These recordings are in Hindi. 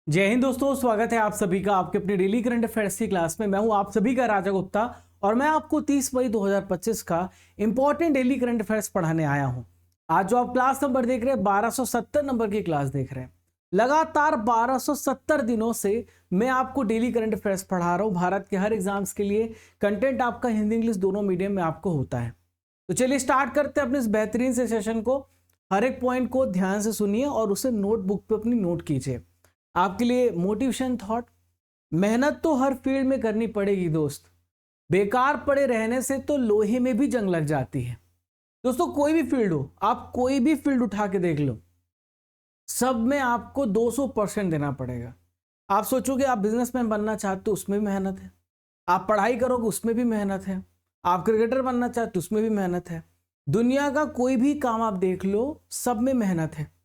जय हिंद दोस्तों, स्वागत है आप सभी का आपके अपनी डेली करंट अफेयर्स की क्लास में। मैं हूं आप सभी का राजा गुप्ता और मैं आपको 30 मई 2025 का इंपॉर्टेंट डेली करंट अफेयर्स पढ़ाने आया हूं। आज जो आप क्लास नंबर देख रहे हैं 1270 नंबर की क्लास देख रहे हैं। लगातार 1270 दिनों से मैं आपको डेली करंट अफेयर्स पढ़ा रहा हूं। भारत के हर एग्जाम्स के लिए कंटेंट आपका हिंदी इंग्लिश दोनों मीडियम में आपको होता है। तो चलिए स्टार्ट करते हैं अपने इस बेहतरीन से सेशन को। हर एक पॉइंट को ध्यान से सुनिए और उसे नोटबुक पे अपनी नोट कीजिए। आपके लिए मोटिवेशन थॉट, मेहनत तो हर फील्ड में करनी पड़ेगी दोस्त। बेकार पड़े रहने से तो लोहे में भी जंग लग जाती है। दोस्तों कोई भी फील्ड हो, आप कोई भी फील्ड उठा के देख लो, सब में आपको 200% देना पड़ेगा। आप सोचोगे आप बिजनेसमैन बनना चाहते हो, उसमें भी मेहनत है। आप पढ़ाई करोगे, उसमें भी मेहनत है। आप क्रिकेटर बनना चाहते हो, उसमें भी मेहनत है। दुनिया का कोई भी काम आप देख लो, सब में मेहनत है।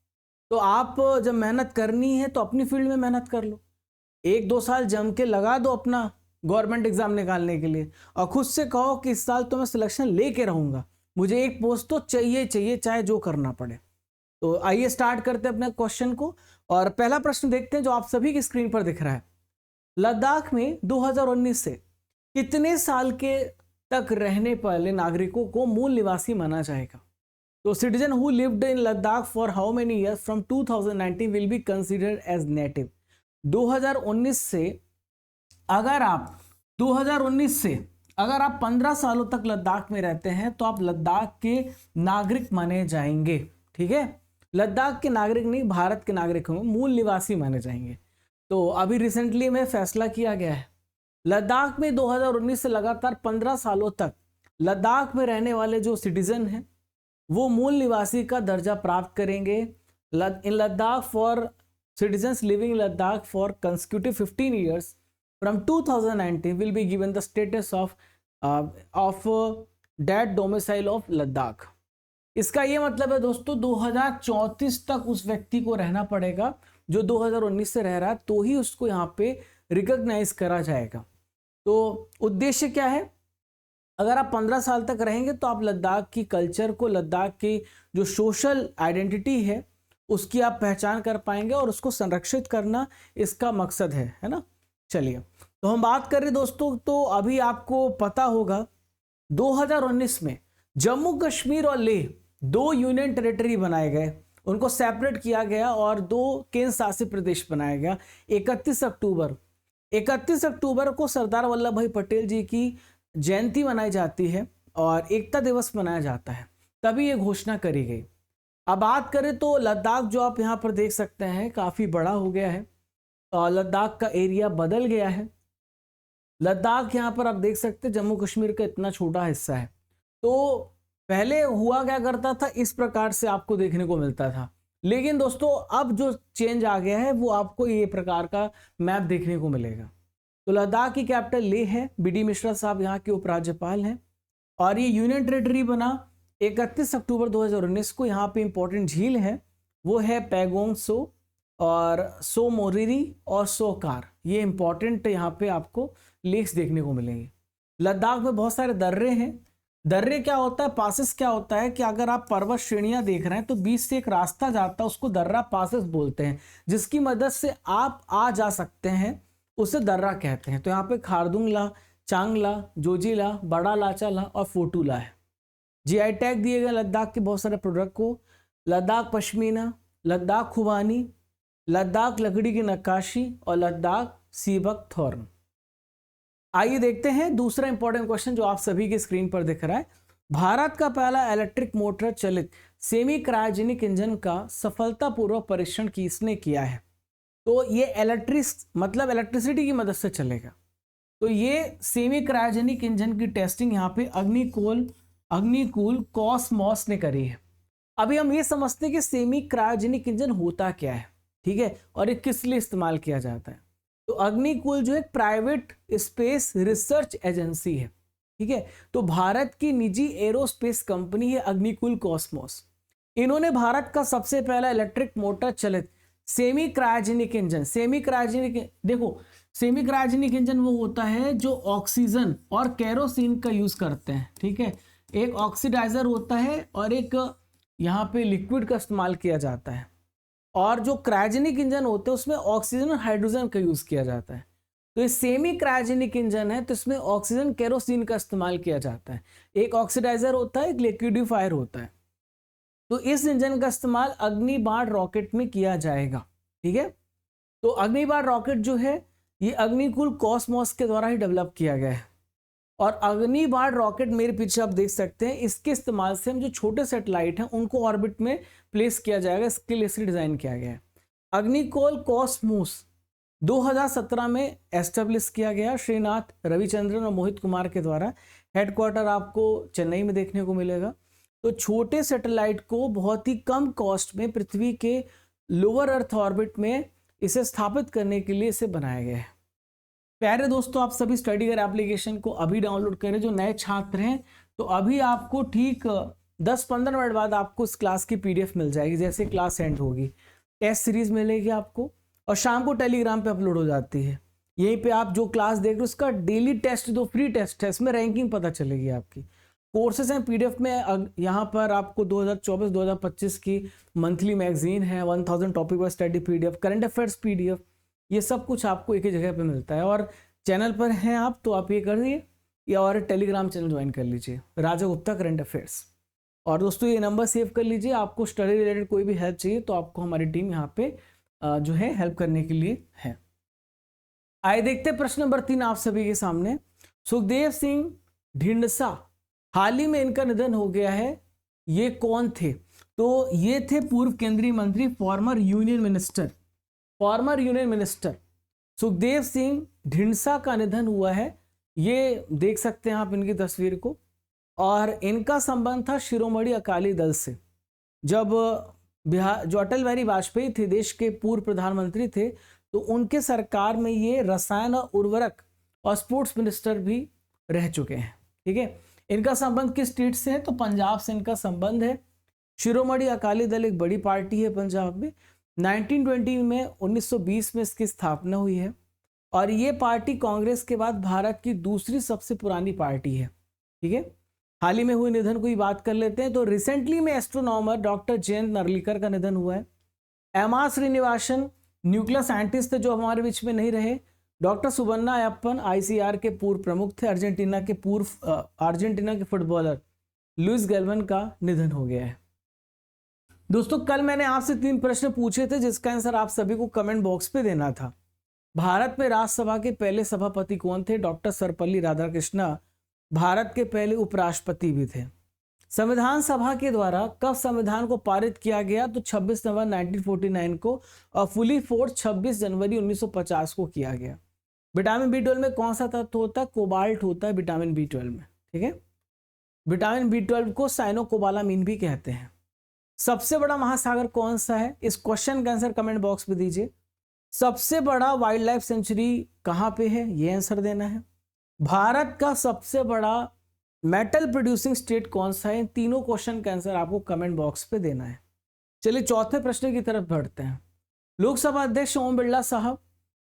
तो आप जब मेहनत करनी है तो अपनी फील्ड में मेहनत कर लो। 1-2 साल जम के लगा दो अपना गवर्नमेंट एग्जाम निकालने के लिए और खुद से कहो कि इस साल तो मैं सिलेक्शन लेके रहूंगा, मुझे एक पोस्ट तो चाहिए चाहिए, चाहे जो करना पड़े। तो आइए स्टार्ट करते हैं अपने क्वेश्चन को और पहला प्रश्न देखते हैं जो आप सभी की स्क्रीन पर दिख रहा है। लद्दाख में 2019 से कितने साल के तक रहने वाले नागरिकों को मूल निवासी माना जाएगा? तो citizen who lived in Ladakh for how many years from 2019 will be considered as native. 2019 से अगर आप 2019 से अगर आप 15 सालों तक लद्दाख में रहते हैं तो आप लद्दाख के नागरिक माने जाएंगे। ठीक है, लद्दाख के नागरिक नहीं, भारत के नागरिक होंगे, मूल निवासी माने जाएंगे। तो अभी रिसेंटली में फैसला किया गया है, लद्दाख में 2019 से लगातार 15 सालों तक लद्दाख में रहने वाले जो सिटीजन हैं वो मूल निवासी का दर्जा प्राप्त करेंगे। In Ladakh for citizens living in Ladakh for consecutive 15 years from 2019 will be given the status of that domicile of Ladakh। इसका ये मतलब है दोस्तों 2034 तक उस व्यक्ति को रहना पड़ेगा जो 2019 से रह रहा है, तो ही उसको यहाँ पे रिकॉग्नाइज करा जाएगा। तो उद्देश्य क्या है? अगर आप 15 साल तक रहेंगे तो आप लद्दाख की कल्चर को, लद्दाख की जो सोशल आइडेंटिटी है उसकी आप पहचान कर पाएंगे और उसको संरक्षित करना इसका मकसद है ना। चलिए तो हम बात करें दोस्तों, तो अभी आपको पता होगा 2019 में जम्मू कश्मीर और लेह 2 यूनियन टेरिटरी बनाए गए, उनको सेपरेट किया गया और 2 केंद्र शासित प्रदेश बनाया गया। 31 अक्टूबर को सरदार वल्लभ भाई पटेल जी की जयंती मनाई जाती है और एकता दिवस मनाया जाता है, तभी ये घोषणा करी गई। अब बात करें तो लद्दाख जो आप यहाँ पर देख सकते हैं काफ़ी बड़ा हो गया है और लद्दाख का एरिया बदल गया है। लद्दाख यहाँ पर आप देख सकते हैं जम्मू कश्मीर का इतना छोटा हिस्सा है। तो पहले हुआ क्या करता था, इस प्रकार से आपको देखने को मिलता था, लेकिन दोस्तों अब जो चेंज आ गया है वो आपको ये प्रकार का मैप देखने को मिलेगा। तो लद्दाख की कैपिटल लेह है, बी.डी. मिश्रा साहब यहाँ के उपराज्यपाल हैं और ये यूनियन टेरिटरी बना 31 अक्टूबर 2019 को। यहाँ पे इंपॉर्टेंट झील है, वो है पैगोंग सो और सो मोरिरी और सो कार। ये इंपॉर्टेंट यहाँ पे आपको लेक्स देखने को मिलेंगे। लद्दाख में बहुत सारे दर्रे हैं। दर्रे क्या होता है, पासेस क्या होता है कि अगर आप पर्वत श्रेणियां देख रहे हैं तो बीच से एक रास्ता जाता है, उसको दर्रा पासेस बोलते हैं, जिसकी मदद से आप आ जा सकते हैं, उसे दर्रा कहते हैं। तो यहाँ पे खारदुंगला, चांगला, जोजिला, बड़ा लाचाला और फोटूला है। जीआई टैग दिए गए लद्दाख के बहुत सारे प्रोडक्ट को, लद्दाख पश्मीना, लद्दाख खुबानी, लद्दाख लकड़ी की नक्काशी और लद्दाख सीबक थॉर्न। आइए देखते हैं दूसरा इंपॉर्टेंट क्वेश्चन जो आप सभी की स्क्रीन पर दिख रहा है। भारत का पहला इलेक्ट्रिक मोटर चलित सेमी क्रायोजेनिक इंजन का सफलतापूर्वक परीक्षण किसने किया है? तो ये इलेक्ट्रिसिटी की मदद से चलेगा। तो ये सेमी क्रायोजेनिक इंजन की टेस्टिंग यहाँ पे अग्निकूल कॉस्मॉस ने करी है। अभी हम ये समझते हैं कि सेमी क्रायोजेनिक इंजन होता क्या है, ठीक है, और ये किस लिए इस्तेमाल किया जाता है। तो अग्निकूल जो एक प्राइवेट स्पेस रिसर्च एजेंसी है, ठीक है, तो भारत की निजी एरोस्पेस कंपनी है अग्निकूल कॉस्मॉस। इन्होंने भारत का सबसे पहला इलेक्ट्रिक मोटर चलित सेमी क्रायोजेनिक इंजन, देखो सेमी क्रायोजेनिक इंजन वो होता है जो ऑक्सीजन और केरोसिन का यूज करते हैं, ठीक है, एक ऑक्सीडाइजर होता है और एक यहाँ पे लिक्विड का इस्तेमाल किया जाता है। और जो क्रायोजेनिक इंजन होते हैं उसमें ऑक्सीजन और हाइड्रोजन का यूज किया जाता है। तो ये सेमी क्रायोजेनिक इंजन है, तो इसमें ऑक्सीजन केरोसिन का इस्तेमाल किया जाता है। एक ऑक्सीडाइजर होता है, एक लिक्विडिफायर होता है। तो इस इंजन का इस्तेमाल अग्निबाण रॉकेट में किया जाएगा। ठीक है, तो अग्निबाण रॉकेट जो है ये अग्निकुल कॉस्मोस के द्वारा ही डेवलप किया गया है। और अग्निबाण रॉकेट मेरे पीछे आप देख सकते हैं, इसके इस्तेमाल से हम जो छोटे सैटेलाइट हैं उनको ऑर्बिट में प्लेस किया जाएगा, इसके लिए इसे डिजाइन किया गया है। अग्निकोल कॉस्मोस 2017 में एस्टेब्लिश किया गया श्रीनाथ रविचंद्रन और मोहित कुमार के द्वारा। हेडक्वार्टर आपको चेन्नई में देखने को मिलेगा। तो छोटे सैटेलाइट को बहुत ही कम कॉस्ट में पृथ्वी के लोअर अर्थ ऑर्बिट में इसे स्थापित करने के लिए इसे बनाया गया है। प्यारे दोस्तों, आप सभी स्टडीगर एप्लीकेशन को अभी डाउनलोड करें। जो नए छात्र हैं तो अभी आपको ठीक 10-15 मिनट बाद आपको इस क्लास की PDF मिल जाएगी। जैसे क्लास एंड होगी टेस्ट सीरीज मिलेगी आपको, और शाम को टेलीग्राम पे अपलोड हो जाती है। यहीं पे आप जो क्लास देख रहे हो उसका डेली टेस्ट, जो फ्री टेस्ट है, इसमें रैंकिंग पता चलेगी आपकी। कोर्सेज हैं PDF में, यहाँ पर आपको 2024-2025 की मंथली मैगजीन है, 1000 topic wise study PDF, current affairs PDF, ये सब कुछ आपको एक ही जगह पे मिलता है। और चैनल पर हैं आप तो आप ये करिए, या और टेलीग्राम चैनल ज्वाइन कर लीजिए, राजा गुप्ता करंट अफेयर्स। और दोस्तों ये नंबर सेव कर लीजिए, आपको स्टडी रिलेटेड कोई भी हेल्प चाहिए तो आपको हमारी टीम यहाँ पे जो है हेल्प करने के लिए है। आइए देखते हैं प्रश्न नंबर 3 आप सभी के सामने। सुखदेव सिंह ढींढसा, हाल ही में इनका निधन हो गया है, ये कौन थे? तो ये थे पूर्व केंद्रीय मंत्री, former union minister Sukhdev Singh Dhindsa का निधन हुआ है। ये देख सकते हैं आप इनकी तस्वीर को। और इनका संबंध था शिरोमणि अकाली दल से। जब बिहार जो अटल बिहारी वाजपेयी थे, देश के पूर्व प्रधानमंत्री थे, तो उनके सरकार में ये रसायन और उर्वरक और स्पोर्ट्स मिनिस्टर भी रह चुके हैं। ठीक है, इनका संबंध किस स्टेट से है? तो पंजाब से इनका संबंध है। शिरोमणि अकाली दल एक बड़ी पार्टी है पंजाब में। 1920 में 1920 में इसकी स्थापना हुई है, और ये पार्टी कांग्रेस के बाद भारत की दूसरी सबसे पुरानी पार्टी है। ठीक है, हाल ही में हुए निधन को ही बात कर लेते हैं। तो रिसेंटली में एस्ट्रोनॉमर डॉक्टर जयंत नार्लिकर का निधन हुआ है। एम.आर. श्रीनिवासन न्यूक्लियर साइंटिस्ट थे जो हमारे बीच में नहीं रहे। डॉक्टर सुबन्ना अयप्पन ICR के पूर्व प्रमुख थे। अर्जेंटीना के फुटबॉलर लुइस गैल्वन का निधन हो गया है। दोस्तों कल मैंने आपसे 3 प्रश्न पूछे थे जिसका आंसर आप सभी को कमेंट बॉक्स पे देना था। भारत में राज्यसभा के पहले सभापति कौन थे? डॉक्टर सर्वपल्ली राधाकृष्णन भारत के पहले उपराष्ट्रपति भी थे। संविधान सभा के द्वारा कब संविधान को पारित किया गया? तो 26 नवंबर 1949 को, और फुली फोर्स 26 जनवरी 1950 को किया गया। विटामिन B12 में कौन सा तत्व होता है? कोबाल्ट होता है विटामिन B12 में। ठीक है, विटामिन B12 को साइनोकोबालामीन भी कहते हैं। सबसे बड़ा महासागर कौन सा है? इस क्वेश्चन का आंसर कमेंट बॉक्स में दीजिए। सबसे बड़ा वाइल्ड लाइफ सेंचुरी कहां पे है? ये आंसर देना है। भारत का सबसे बड़ा मेटल प्रोड्यूसिंग स्टेट कौन सा है? इन तीनों क्वेश्चन का आंसर आपको कमेंट बॉक्स पे देना है। चलिए चौथे प्रश्न की तरफ बढ़ते हैं। लोकसभा अध्यक्ष ओम बिरला साहब,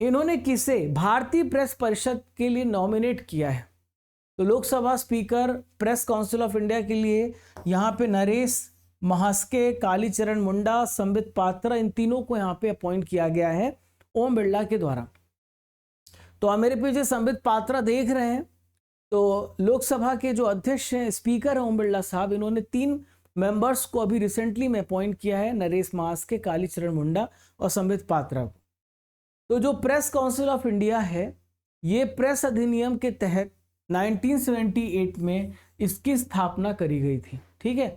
इन्होंने किसे भारतीय प्रेस परिषद के लिए नॉमिनेट किया है? तो Lok Sabha speaker, press council of India के लिए यहाँ पे नरेश महास्के, कालीचरण मुंडा, संबित पात्रा, इन तीनों को यहाँ पे अपॉइंट किया गया है ओम बिरला के द्वारा। तो आप मेरे पीछे संबित पात्रा देख रहे हैं। तो लोकसभा के जो अध्यक्ष हैं, स्पीकर है ओम बिरला साहब, इन्होंने 3 मेंबर्स को अभी रिसेंटली में अपॉइंट किया है, नरेश महास्के, कालीचरण मुंडा और संबित पात्रा को। तो जो प्रेस काउंसिल ऑफ इंडिया है, ये प्रेस अधिनियम के तहत 1978 में इसकी स्थापना करी गई थी। ठीक है,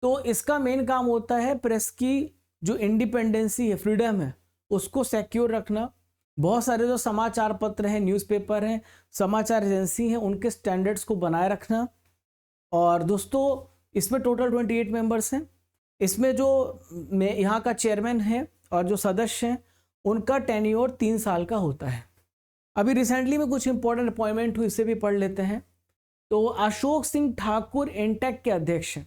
तो इसका मेन काम होता है प्रेस की जो इंडिपेंडेंसी है, फ्रीडम है, उसको सिक्योर रखना। बहुत सारे जो समाचार पत्र हैं, न्यूज़पेपर हैं, समाचार एजेंसी हैं, उनके स्टैंडर्ड्स को बनाए रखना। और दोस्तों इसमें टोटल 28 मेंबर्स हैं। इसमें जो यहाँ का चेयरमैन है और जो सदस्य हैं, उनका टेन्योर 3 साल का होता है। अभी रिसेंटली में कुछ इंपॉर्टेंट अपॉइंटमेंट हुई, इसे भी पढ़ लेते हैं। तो अशोक सिंह ठाकुर एनटेक के अध्यक्ष हैं।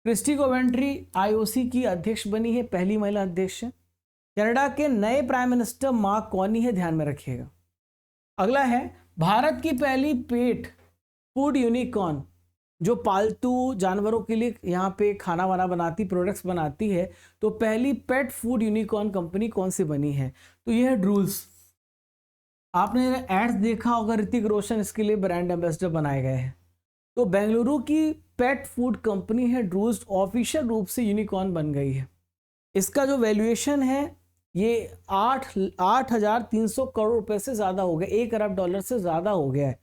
क्रिस्टी कोवेंट्री IOC की अध्यक्ष बनी है, पहली महिला अध्यक्ष है। कनाडा के नए प्राइम मिनिस्टर मार्क कार्नी है, ध्यान में रखिएगा। अगला है भारत की पहली पेट फूड यूनिकॉर्न जो पालतू जानवरों के लिए यहाँ पे खाना वाना बनाती, प्रोडक्ट्स बनाती है, तो पहली पेट फूड यूनिकॉर्न कंपनी कौन सी बनी है? तो ये है ड्रूल्स। आपने एड्स देखा होगा, ऋतिक रोशन इसके लिए ब्रांड एम्बेसडर बनाए गए हैं। तो बेंगलुरु की पेट फूड कंपनी है ड्रूल्स, ऑफिशियल रूप से यूनिकॉर्न बन गई है। इसका जो वैल्यूएशन है ये 8,300 करोड़ रुपए से ज़्यादा हो गया, 1 अरब डॉलर से ज़्यादा हो गया है।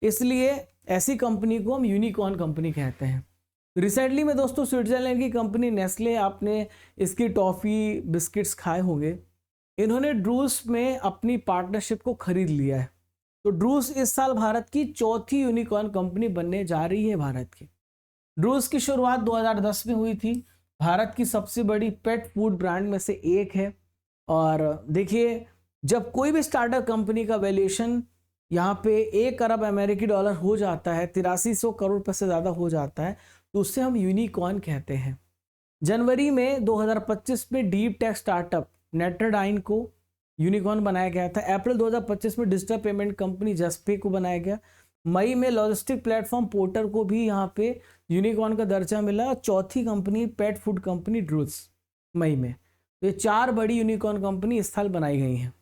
इसलिए ऐसी कंपनी को हम यूनिकॉर्न कंपनी कहते हैं। रिसेंटली में दोस्तों स्विट्जरलैंड की कंपनी नेस्ले, आपने इसकी टॉफ़ी बिस्किट्स खाए होंगे, इन्होंने ड्रूल्स में अपनी पार्टनरशिप को खरीद लिया है। तो ड्रूल्स इस साल भारत की चौथी यूनिकॉर्न कंपनी बनने जा रही है भारत की। ड्रूल्स की शुरुआत 2010 में हुई थी, भारत की सबसे बड़ी पेट फूड ब्रांड में से एक है। और देखिए, जब कोई भी स्टार्टअप कंपनी का वैल्यूएशन यहाँ पे 1 अरब अमेरिकी डॉलर हो जाता है, 8300 करोड़ रुपये से ज़्यादा हो जाता है, तो उससे हम यूनिकॉर्न कहते हैं। जनवरी में 2025 में डीप टेक स्टार्टअप नेटरडाइन को यूनिकॉर्न बनाया गया था। अप्रैल 2025 में डिजिटल पेमेंट कंपनी जस्पे को बनाया गया। मई में लॉजिस्टिक प्लेटफॉर्म पोर्टर को भी यहाँ पे यूनिकॉर्न का दर्जा मिला। और चौथी company pet food company Drools मई में। तो ये 4 बड़ी यूनिकॉर्न कंपनी इस साल बनाई गई हैं।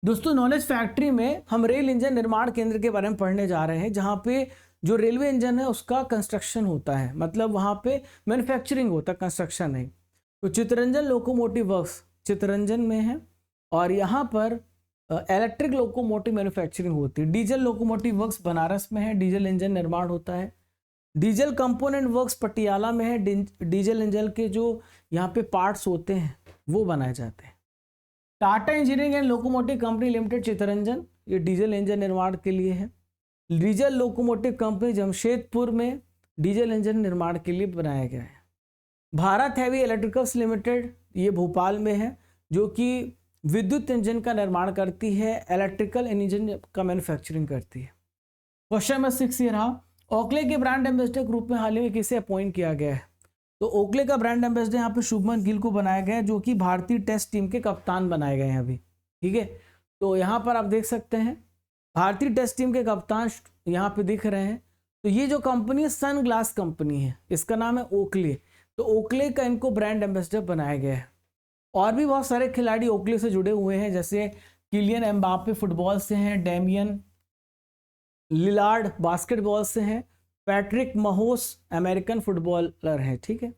दोस्तों, नॉलेज फैक्ट्री में हम रेल इंजन निर्माण केंद्र के बारे में पढ़ने जा रहे हैं, जहाँ पे जो रेलवे इंजन है उसका कंस्ट्रक्शन होता है, मतलब वहाँ पे मैन्युफैक्चरिंग होता है, कंस्ट्रक्शन नहीं। तो चित्तरंजन लोकोमोटिव वर्क्स चित्तरंजन में है, और यहाँ पर इलेक्ट्रिक लोकोमोटिव मैन्युफैक्चरिंग होती है। डीजल लोकोमोटिव वर्क्स बनारस में है, डीजल इंजन निर्माण होता है। डीजल कंपोनेंट वर्क्स पटियाला में है, डीजल इंजन के जो यहाँ पे पार्ट्स होते हैं वो बनाए जाते हैं। Tata engineering and locomotive company limited Chittaranjan, ये डीजल इंजन निर्माण के लिए है। डीजल लोकोमोटिव कंपनी जमशेदपुर में डीजल इंजन निर्माण के लिए बनाया गया है। भारत हैवी इलेक्ट्रिकल्स लिमिटेड, ये भोपाल में है, जो कि विद्युत इंजन का निर्माण करती है, इलेक्ट्रिकल इंजन का मैन्युफैक्चरिंग करती है। क्वेश्चन नंबर 6 ये रहा, ओकले के ब्रांड एम्बेसडर के रूप में हाल ही में किसे अपॉइंट किया गया है? तो ओकले का ब्रांड एम्बेसडर यहाँ पे शुभमन गिल को बनाया गया है, जो कि भारतीय टेस्ट टीम के कप्तान बनाए गए हैं अभी। ठीक है, तो यहाँ पर आप देख सकते हैं भारतीय टेस्ट टीम के कप्तान यहाँ पे दिख रहे हैं। तो ये जो कंपनी है सन ग्लास कंपनी है, इसका नाम है ओकले। तो ओकले का इनको ब्रांड एम्बेसडर बनाया गया है। और भी बहुत सारे खिलाड़ी ओकले से जुड़े हुए हैं, जैसे किलियन एम्बापे फुटबॉल से हैं, डेमियन लिलार्ड बास्केटबॉल से हैं, पैट्रिक महोस अमेरिकन फुटबॉलर हैं। ठीक है,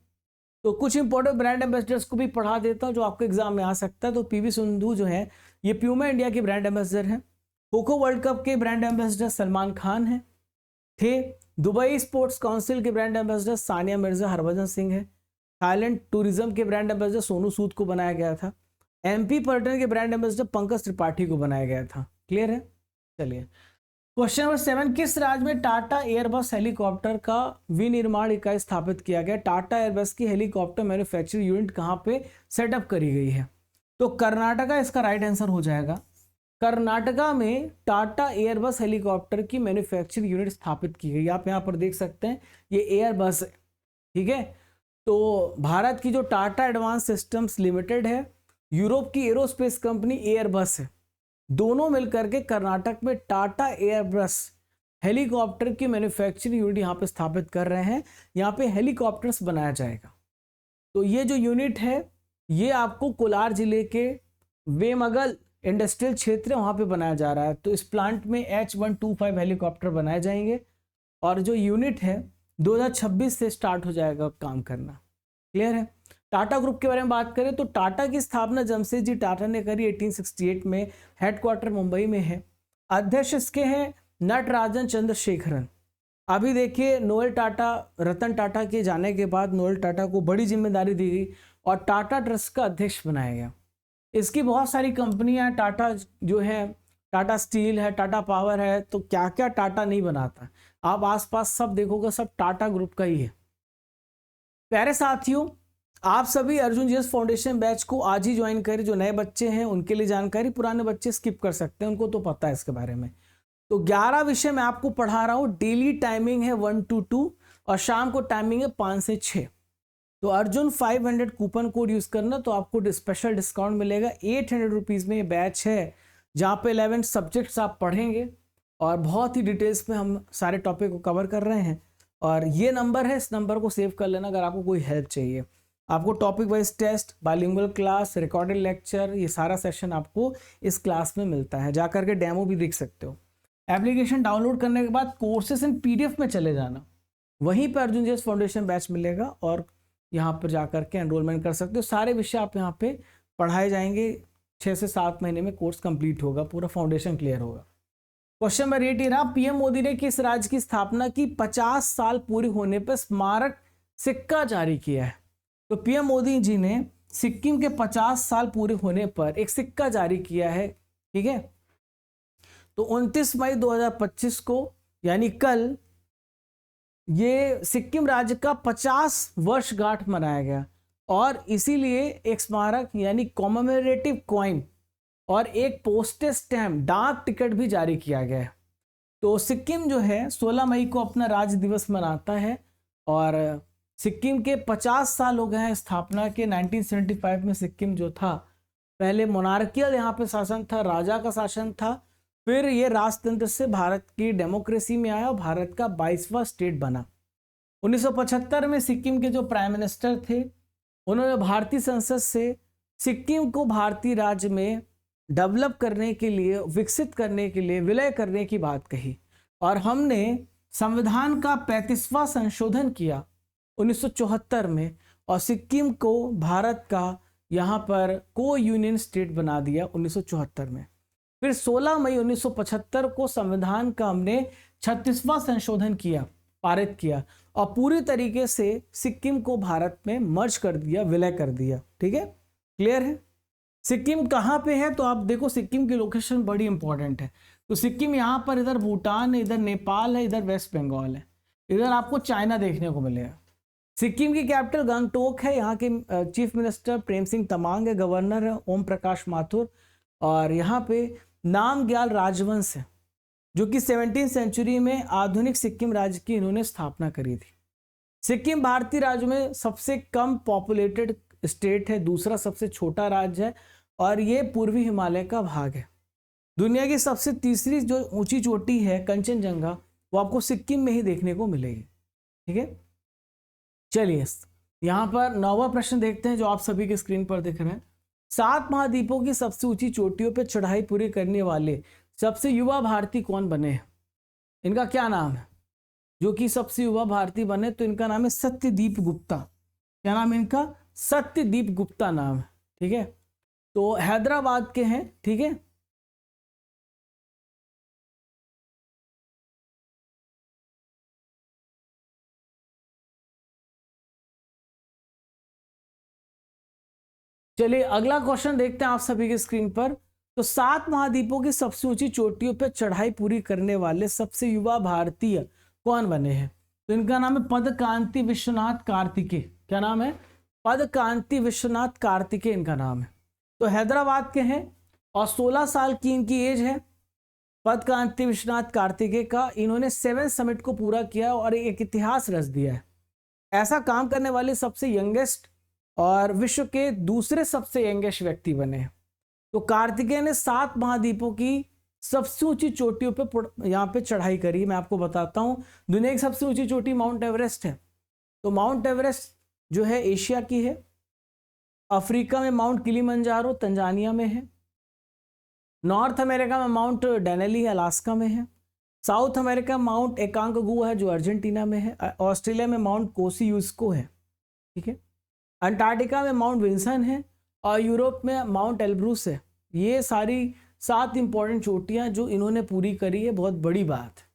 तो कुछ इंपॉर्टेंट ब्रांड एम्बेसडर्स को भी पढ़ा देता हूँ जो आपके एग्जाम में आ सकता है। तो पीवी सिंधु जो है ये प्यूमा इंडिया के ब्रांड एम्बेसडर हैं। खोखो वर्ल्ड कप के ब्रांड एम्बेसडर सलमान खान हैं। थे दुबई स्पोर्ट्स काउंसिल के ब्रांड एम्बेसडर सानिया मिर्जा, हरभजन सिंह है। थाईलैंड टूरिज्म के ब्रांड एम्बेसडर सोनू सूद को बनाया गया था। एमपी पर्यटन के ब्रांड एम्बेसडर पंकज त्रिपाठी को बनाया गया था। क्लियर है? चलिए, क्वेश्चन नंबर 7, किस राज्य में टाटा एयरबस हेलीकॉप्टर का विनिर्माण इकाई स्थापित किया गया? टाटा एयरबस की हेलीकॉप्टर मैन्युफैक्चरिंग यूनिट कहाँ पे सेटअप करी गई है? तो कर्नाटका इसका राइट आंसर हो जाएगा। कर्नाटका में टाटा एयरबस हेलीकॉप्टर की मैन्युफैक्चरिंग यूनिट स्थापित की गई। आप यहाँ पर देख सकते हैं ये एयरबस है। ठीक है, तो भारत की जो टाटा एडवांस सिस्टम्स लिमिटेड है, यूरोप की एरोस्पेस कंपनी एयरबस है, दोनों मिलकर के कर्नाटक में टाटा एयरबस हेलीकॉप्टर की मैन्युफैक्चरिंग यूनिट यहाँ पे स्थापित कर रहे हैं। यहाँ पे हेलीकॉप्टर्स बनाया जाएगा। तो ये जो यूनिट है ये आपको कोलार जिले के वेमगल इंडस्ट्रियल क्षेत्र वहाँ पे बनाया जा रहा है। तो इस प्लांट में H125 हेलीकॉप्टर बनाए जाएंगे और जो यूनिट है 2026 से स्टार्ट हो जाएगा काम करना। क्लियर है? टाटा ग्रुप के बारे में बात करें तो टाटा की स्थापना जमशेदजी टाटा ने करी 1868 में। हेडक्वार्टर मुंबई में है। अध्यक्ष इसके हैं नटराजन चंद्रशेखरन। अभी देखिए नोएल टाटा, रतन टाटा के जाने के बाद नोएल टाटा को बड़ी जिम्मेदारी दी गई और टाटा ट्रस्ट का अध्यक्ष बनाया गया। इसकी बहुत सारी कंपनियां, टाटा जो है, टाटा स्टील है, टाटा पावर है, तो क्या क्या टाटा नहीं बनाता। आप आसपास सब देखोगे सब टाटा ग्रुप का ही है। प्यारे साथियों, आप सभी अर्जुन जीएस फाउंडेशन बैच को आज ही ज्वाइन करें। जो नए बच्चे हैं उनके लिए जानकारी, पुराने बच्चे स्किप कर सकते हैं, उनको तो पता है इसके बारे में। तो 11 विषय मैं आपको पढ़ा रहा हूँ। डेली टाइमिंग है 1 to 2 और शाम को टाइमिंग है 5 से 6। तो अर्जुन 500 कूपन कोड यूज करना तो आपको स्पेशल डिस्काउंट मिलेगा। 800 रुपीज़ में ये बैच है जहाँ पे 11 सब्जेक्ट्स आप पढ़ेंगे और बहुत ही डिटेल्स में हम सारे टॉपिक को कवर कर रहे हैं। और ये नंबर है, इस नंबर को सेव कर लेना अगर आपको कोई हेल्प चाहिए। आपको topic wise test, bilingual class, recorded lecture, ये सारा सेशन आपको इस क्लास में मिलता है। जा करके डेमो भी देख सकते हो। एप्लीकेशन डाउनलोड करने के बाद कोर्सेस इन PDF में चले जाना, वहीं पर अर्जुन जेस फाउंडेशन बैच मिलेगा और यहाँ पर जा करके एनरोलमेंट कर सकते हो। सारे विषय आप यहाँ पे पढ़ाए जाएंगे। 6 से 7 महीने में कोर्स कंप्लीट होगा, पूरा फाउंडेशन क्लियर होगा। क्वेश्चन नंबर 8 रहा, पीएम मोदी ने किस राज्य की स्थापना की 50 साल पूरे होने पर स्मारक सिक्का जारी किया है? तो पीएम मोदी जी ने सिक्किम के 50 साल पूरे होने पर एक सिक्का जारी किया है, ठीक है। तो 29 मई 2025 को यानी कल ये सिक्किम राज्य का 50 वर्षगांठ मनाया गया और इसीलिए एक स्मारक यानी कॉमेमोरेटिव कॉइन और एक पोस्टेज स्टैम्प डाक टिकट भी जारी किया गया है। तो सिक्किम जो है 16 मई को अपना राज्य दिवस मनाता है और सिक्किम के 50 साल हो गए हैं स्थापना के। 1975 में सिक्किम जो था पहले मोनार्कियल यहाँ पे शासन था, राजा का शासन था, फिर ये राजतंत्र से भारत की डेमोक्रेसी में आया और भारत का 22वां स्टेट बना। 1975 में सिक्किम के जो प्राइम मिनिस्टर थे उन्होंने भारतीय संसद से सिक्किम को भारतीय राज्य में डेवलप करने के लिए, विकसित करने के लिए, विलय करने की बात कही और हमने संविधान का 35वां संशोधन किया 1974 में और सिक्किम को भारत का यहाँ पर को यूनियन स्टेट बना दिया 1974 में। फिर 16 मई 1975 को संविधान का हमने 36वां संशोधन किया, पारित किया और पूरी तरीके से सिक्किम को भारत में मर्ज कर दिया, विलय कर दिया। ठीक है, क्लियर है। सिक्किम कहाँ पे है तो आप देखो सिक्किम की लोकेशन बड़ी इंपॉर्टेंट है। तो सिक्किम यहाँ पर, इधर भूटान है, इधर नेपाल है, इधर वेस्ट बंगाल है, इधर आपको चाइना देखने को मिलेगा। सिक्किम की कैपिटल गंगटोक है, यहाँ के चीफ मिनिस्टर प्रेम सिंह तमांग है, गवर्नर है ओम प्रकाश माथुर और यहाँ पे नामग्याल राजवंश है जो कि 17वीं सेंचुरी में आधुनिक सिक्किम राज्य की इन्होंने स्थापना करी थी। सिक्किम भारतीय राज्य में सबसे कम पॉपुलेटेड स्टेट है, दूसरा सबसे छोटा राज्य है और ये पूर्वी हिमालय का भाग है। दुनिया की सबसे तीसरी जो ऊंची चोटी है कंचनजंगा, वो आपको सिक्किम में ही देखने को मिलेगी। ठीक है, चलिए यहाँ पर 9वां प्रश्न देखते हैं जो आप सभी के स्क्रीन पर दिख रहा है। 7 महाद्वीपों की सबसे ऊंची चोटियों पर चढ़ाई पूरी करने वाले सबसे युवा भारतीय कौन बने हैं? इनका क्या नाम है जो कि सबसे युवा भारतीय बने? तो इनका नाम है सत्यदीप गुप्ता। क्या नाम है इनका? सत्यदीप गुप्ता नाम है। ठीक है, तो हैदराबाद के हैं। ठीक है, चलिए अगला क्वेश्चन देखते हैं आप सभी के स्क्रीन पर। तो 7 महाद्वीपों की सबसे ऊंची चोटियों पर चढ़ाई पूरी करने वाले सबसे युवा भारतीय कौन बने हैं? तो इनका नाम है पदकांति विश्वनाथ कार्तिकेय। क्या नाम है? पदकांति विश्वनाथ कार्तिकेय इनका नाम है। तो हैदराबाद के हैं और 16 साल की इनकी एज है। पदकांति विश्वनाथ कार्तिकेय का इन्होंने 7 समिट को पूरा किया और एक इतिहास रच दिया है। ऐसा काम करने वाले सबसे यंगेस्ट और विश्व के दूसरे सबसे यंगेस्ट व्यक्ति बने हैं। तो कार्तिकेय ने 7 महाद्वीपों की सबसे ऊंची चोटियों पे यहाँ पे चढ़ाई करी। मैं आपको बताता हूँ, दुनिया की सबसे ऊंची चोटी माउंट एवरेस्ट है। तो माउंट एवरेस्ट जो है एशिया की है। अफ्रीका में माउंट किलिमंजारो तंजानिया में है। नॉर्थ अमेरिका में माउंट डेनेली अलास्का में है। साउथ अमेरिका में माउंट एकांकगुआ है जो अर्जेंटीना में है। ऑस्ट्रेलिया में माउंट कोसियुस्को है। ठीक है, अंटार्कटिका में माउंट विल्सन है और यूरोप में माउंट एल्ब्रूस है। ये सारी 7 इंपॉर्टेंट चोटियां जो इन्होंने पूरी करी है, बहुत बड़ी बात है।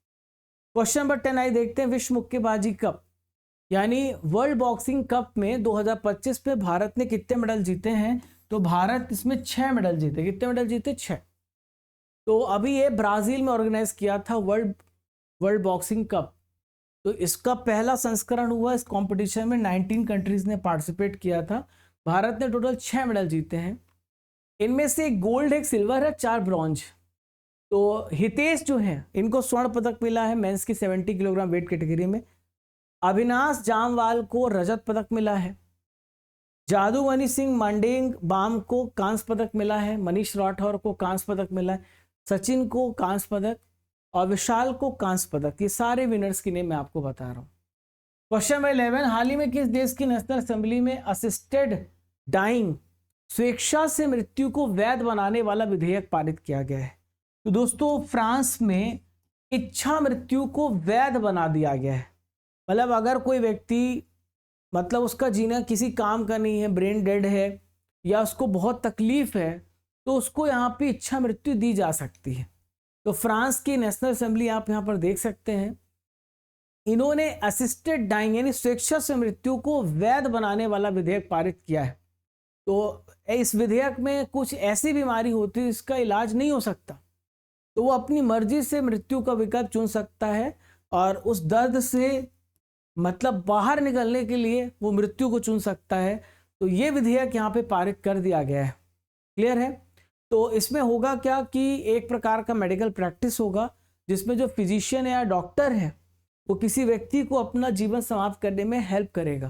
क्वेश्चन नंबर 10 आई देखते हैं। विश्व मुक्केबाजी कप यानी वर्ल्ड बॉक्सिंग कप में 2025 में भारत ने कितने मेडल जीते हैं? तो भारत इसमें 6 मेडल जीते। कितने मेडल जीते? 6। तो अभी ये ब्राजील में ऑर्गेनाइज किया था वर्ल्ड बॉक्सिंग कप। तो इसका पहला संस्करण हुआ। इस कंपटीशन में 19 कंट्रीज ने पार्टिसिपेट किया था। भारत ने टोटल 6 मेडल जीते हैं। इनमें से 1 गोल्ड, 1 सिल्वर है, 4 ब्रॉन्ज। तो हितेश जो है इनको स्वर्ण पदक मिला है मेंस की 70 किलोग्राम वेट कैटेगरी में। अविनाश जामवाल को रजत पदक मिला है। जादूमणि सिंह मंडेंग बाम को कांस्य पदक मिला है। मनीष राठौर को कांस्य पदक मिला है। सचिन को कांस्य पदक और विशाल को कांस्य पदक। ये सारे विनर्स की नेम मैं आपको बता रहा हूँ। क्वेश्चन नंबर 11, हाल ही में किस देश की नेशनल असेंबली में असिस्टेड डाइंग, स्वेच्छा से मृत्यु को वैध बनाने वाला विधेयक पारित किया गया है? तो दोस्तों फ्रांस में इच्छा मृत्यु को वैध बना दिया गया है। मतलब अगर कोई व्यक्ति, मतलब उसका जीना किसी काम का नहीं है, ब्रेन डेड है या उसको बहुत तकलीफ है, तो उसको यहाँ पे इच्छा मृत्यु दी जा सकती है। तो फ्रांस की नेशनल असेंबली आप यहाँ पर देख सकते हैं, इन्होंने असिस्टेड डाइंग यानी स्वेच्छा से मृत्यु को वैध बनाने वाला विधेयक पारित किया है। तो इस विधेयक में कुछ ऐसी बीमारी होती है जिसका इलाज नहीं हो सकता, तो वो अपनी मर्जी से मृत्यु का विकल्प चुन सकता है और उस दर्द से मतलब बाहर निकलने के लिए वो मृत्यु को चुन सकता है। तो ये विधेयक यहाँ पे पारित कर दिया गया है। क्लियर है? तो इसमें होगा क्या कि एक प्रकार का मेडिकल प्रैक्टिस होगा जिसमें जो फिजिशियन या डॉक्टर है वो किसी व्यक्ति को अपना जीवन समाप्त करने में हेल्प करेगा।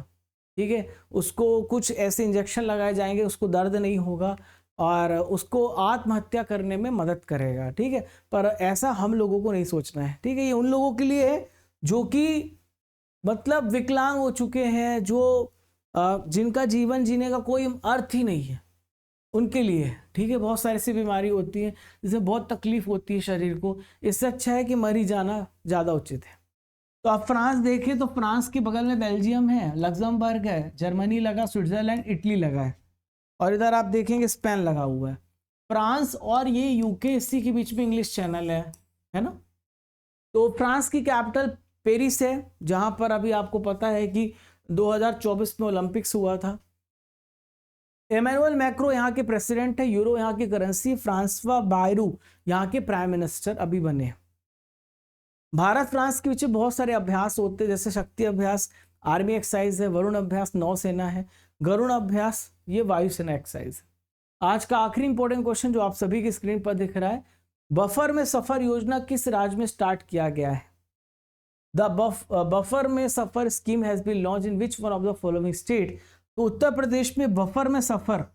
ठीक है, उसको कुछ ऐसे इंजेक्शन लगाए जाएंगे, उसको दर्द नहीं होगा और उसको आत्महत्या करने में मदद करेगा। ठीक है, पर ऐसा हम लोगों को नहीं सोचना है। ठीक है, ये उन लोगों के लिए है जो कि मतलब विकलांग हो चुके हैं, जो जिनका जीवन जीने का कोई अर्थ ही नहीं है, उनके लिए। ठीक है, बहुत सारी ऐसी बीमारी होती है जिसमें बहुत तकलीफ होती है शरीर को, इससे अच्छा है कि मर ही जाना ज़्यादा उचित है। तो आप फ्रांस देखें तो फ्रांस के बगल में बेल्जियम है, लग्जमबर्ग है, जर्मनी लगा, स्विट्जरलैंड, इटली लगा है और इधर आप देखेंगे स्पेन लगा हुआ है। फ्रांस और ये यूके, इसी के बीच में इंग्लिश चैनल है ना। तो फ्रांस की कैपिटल पेरिस है, जहां पर अभी आपको पता है कि 2024 में ओलंपिक्स हुआ था। एमेनुअल मैक्रो यहाँ के प्रेसिडेंट है, यूरो यहाँ की करेंसी, फ्रांसवा बायरू यहाँ के प्राइम मिनिस्टर अभी बने। भारत फ्रांस के बीच बहुत सारे अभ्यास होते हैं, जैसे शक्ति अभ्यास आर्मी एक्सरसाइज है, वरुण अभ्यास नौसेना है, गरुण अभ्यास ये वायुसेना एक्सरसाइज है। आज का आखिरी इंपॉर्टेंट क्वेश्चन जो आप सभी की स्क्रीन पर दिख रहा है, बफर में सफर योजना किस राज्य में स्टार्ट किया गया है? द बफर में सफर scheme has been launch in which one of the following state? तो उत्तर प्रदेश में बफर में सफर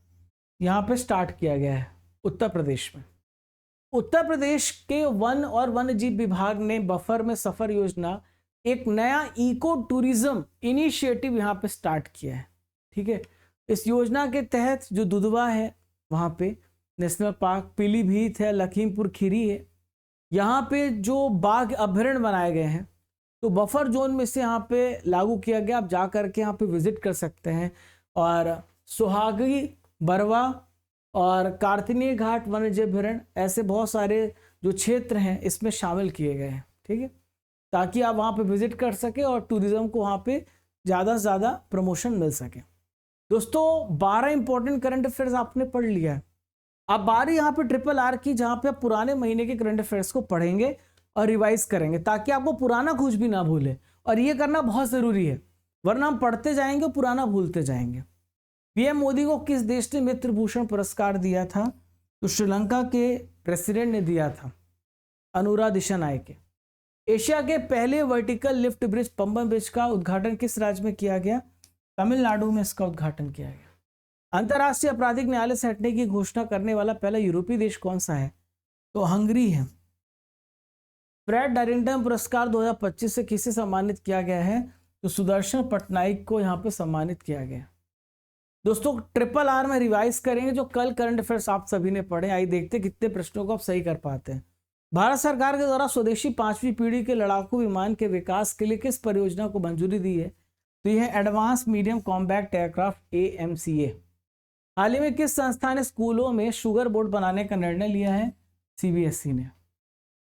यहाँ पे स्टार्ट किया गया है, उत्तर प्रदेश में। उत्तर प्रदेश के वन और वन्य जीव विभाग ने बफर में सफर योजना, एक नया इको टूरिज्म इनिशिएटिव यहाँ पे स्टार्ट किया है। ठीक है, इस योजना के तहत जो दुधवा है वहाँ पे नेशनल पार्क, पीलीभीत है, लखीमपुर खीरी है, यहाँ पे जो बाघ अभयारण्य बनाए गए हैं, तो बफर जोन में से यहाँ पे लागू किया गया। आप जा करके यहाँ पे विजिट कर सकते हैं। और सुहागी, बरवा और कार्तिनीय घाट वन्यजीव अभयारण्य, ऐसे बहुत सारे जो क्षेत्र हैं इसमें शामिल किए गए हैं। ठीक है, ताकि आप वहाँ पे विजिट कर सके और टूरिज्म को वहाँ पे ज़्यादा से ज़्यादा प्रमोशन मिल सके। दोस्तों 12 इंपॉर्टेंट करंट अफेयर्स आपने पढ़ लिया है। अब बारी यहाँ पे ट्रिपल आर की, जहाँ पे आप पुराने महीने के करंट अफेयर्स को पढ़ेंगे और रिवाइज करेंगे, ताकि आपको पुराना कुछ भी ना भूले। और ये करना बहुत ज़रूरी है, वरना हम पढ़ते जाएंगे पुराना भूलते जाएंगे। पीएम मोदी को किस देश ने मित्र भूषण पुरस्कार दिया था? तो श्रीलंका के प्रेसिडेंट ने दिया था, अनुरा दिशानायके। एशिया के पहले vertical lift bridge Pamban bridge का उद्घाटन किस राज्य में किया गया? तमिलनाडु में इसका उद्घाटन किया गया। अंतर्राष्ट्रीय आपराधिक न्यायालय से हटने की घोषणा करने वाला पहला यूरोपीय देश कौन सा है? तो हंगरी है। फ्रेड डारिंगटन पुरस्कार 2025 से किसे सम्मानित किया गया है? तो सुदर्शन पटनायक को यहाँ पे सम्मानित किया गया। दोस्तों ट्रिपल आर में रिवाइज करेंगे जो कल करंट अफेयर्स आप सभी ने पढ़े। आइए देखते कितने प्रश्नों को आप सही कर पाते हैं। भारत सरकार के द्वारा स्वदेशी 5वीं पीढ़ी के लड़ाकू विमान के विकास के लिए किस परियोजना को मंजूरी दी है? तो यह advance medium combat aircraft AMCA। हाल ही में किस संस्था ने स्कूलों में शुगर बोर्ड बनाने का निर्णय लिया है? CBSE ने।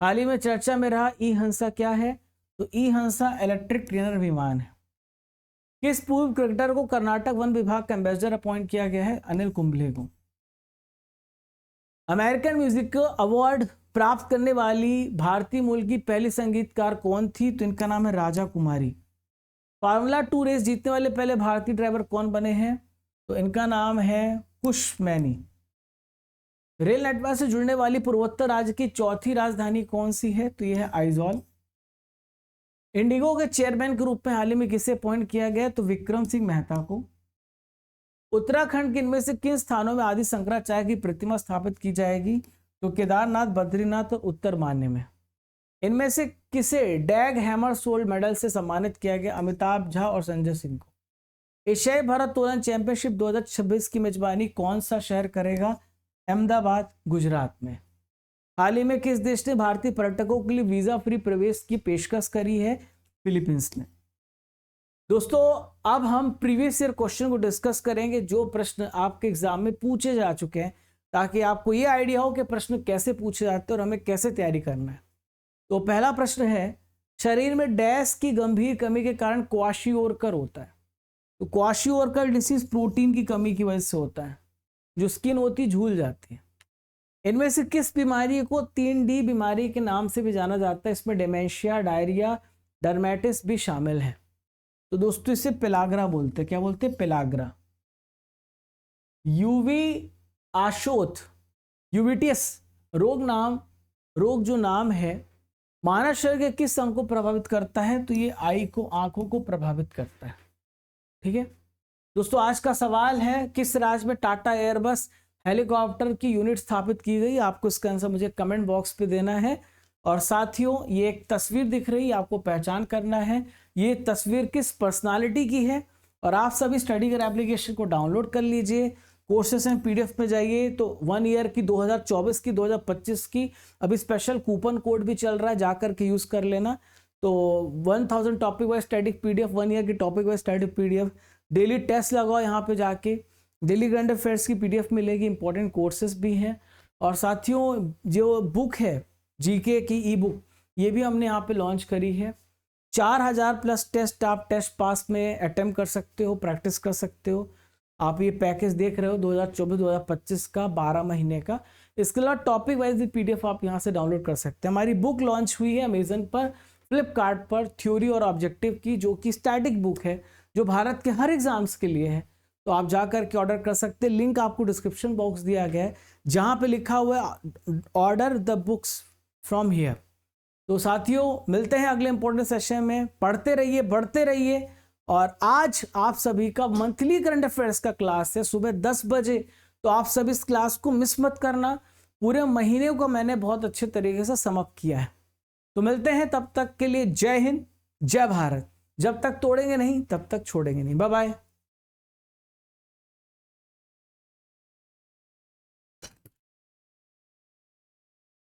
हाल ही में चर्चा में रहा ई-हंसा क्या है? तो ई-हंसा इलेक्ट्रिक ट्रेनर विमान है। किस पूर्व क्रिकेटर को कर्नाटक वन विभाग का एम्बेसडर अपॉइंट किया गया है? अनिल कुंबले को। अमेरिकन म्यूजिक अवार्ड प्राप्त करने वाली भारतीय मूल की पहली संगीतकार कौन थी? तो इनका नाम है राजा कुमारी। फार्मूला 2 रेस जीतने वाले पहले भारतीय ड्राइवर कौन बने हैं? तो इनका नाम है कुश मैनी। रेल नेटवर्क से जुड़ने वाली पूर्वोत्तर राज्य की चौथी राजधानी कौन सी है? तो यह है आइजॉल। इंडिगो के चेयरमैन के रूप में हाल ही में किसे अपॉइंट किया गया? तो विक्रम सिंह मेहता को। उत्तराखंड के इनमें से किन स्थानों में आदि शंकराचार्य की प्रतिमा स्थापित की जाएगी? तो केदारनाथ, बद्रीनाथ और उत्तर मान्य में। इनमें से किसे डैग हैमरशोल्ड मेडल से सम्मानित किया गया? अमिताभ झा और संजय सिंह को। एशियाई भारोत्तोलन चैंपियनशिप 2026 की मेजबानी कौन सा शहर करेगा? अहमदाबाद, गुजरात में। हाल ही में किस देश ने भारतीय पर्यटकों के लिए वीजा फ्री प्रवेश की पेशकश करी है? फिलीपींस ने। दोस्तों अब हम प्रीवियस ईयर क्वेश्चन को डिस्कस करेंगे, जो प्रश्न आपके एग्जाम में पूछे जा चुके हैं, ताकि आपको ये आइडिया हो कि प्रश्न कैसे पूछे जाते हैं और हमें कैसे तैयारी करना है। तो पहला प्रश्न है, शरीर में डैश की गंभीर कमी के कारण क्वाशियोरकर होता है? तो क्वाशियोरकर डिसीज प्रोटीन की कमी की वजह से होता है, जो स्किन होती झूल जाती है। इनमें से किस बीमारी को 3D बीमारी के नाम से भी जाना जाता है? इसमें डिमेंशिया, डायरिया, डर्मेटिस भी शामिल है। तो दोस्तों इसे पेलाग्रा बोलते हैं। क्या बोलते हैं? पेलाग्रा। यूवी आशोथ, यूविटियस रोग जो नाम है, मानव शरीर के किस अंग को प्रभावित करता है? तो ये आंखों को प्रभावित करता है। ठीक है दोस्तों, आज का सवाल है, किस राज्य में टाटा एयरबस हेलीकॉप्टर की यूनिट स्थापित की गई? आपको इसका आंसर मुझे कमेंट बॉक्स पे देना है। और साथियों ये एक तस्वीर दिख रही है, आपको पहचान करना है ये तस्वीर किस पर्सनालिटी की है। और आप सभी स्टडी कर एप्लीकेशन को डाउनलोड कर लीजिए, कोर्सेस एंड पीडीएफ में जाइए। तो 1 ईयर की 2024 की 2025 की अभी स्पेशल कूपन कोड भी चल रहा है, जाकर के यूज कर लेना। तो 1000 topic wise static PDF, 1 year की topic wise static PDF, daily test लगाओ यहाँ पे जाके, डेली करंट अफेयर्स की पीडीएफ मिलेगी, इंपॉर्टेंट कोर्सेज भी हैं। और साथियों जो बुक है जीके की ई बुक, ये भी हमने यहाँ पे लॉन्च करी है। 4000 प्लस टेस्ट आप टेस्ट पास में अटेम्प्ट कर सकते हो, प्रैक्टिस कर सकते हो। आप ये पैकेज देख रहे हो 2024-2025 का 12 महीने का। इसके अलावा टॉपिक वाइज भी पीडीएफ आप यहाँ से डाउनलोड कर सकते हैं। हमारी बुक लॉन्च हुई है अमेजन पर, फ्लिपकार्ट पर, थ्योरी और ऑब्जेक्टिव की, जो कि स्टैटिक बुक है, जो भारत के हर एग्जाम्स के लिए है। तो आप जाकर के ऑर्डर कर सकते हैं। लिंक आपको डिस्क्रिप्शन बॉक्स दिया गया है, जहाँ पे लिखा हुआ है order the books from here. तो साथियों मिलते हैं अगले इंपॉर्टेंट सेशन में। पढ़ते रहिए, बढ़ते रहिए। और आज आप सभी का मंथली करंट अफेयर्स का क्लास है सुबह 10 बजे, तो आप सभी इस क्लास को मिस मत करना। पूरे महीने को मैंने बहुत अच्छे तरीके से समअप किया है। तो मिलते हैं, तब तक के लिए जय हिंद, जय भारत। जब तक तोड़ेंगे नहीं तब तक छोड़ेंगे नहीं। Bye bye.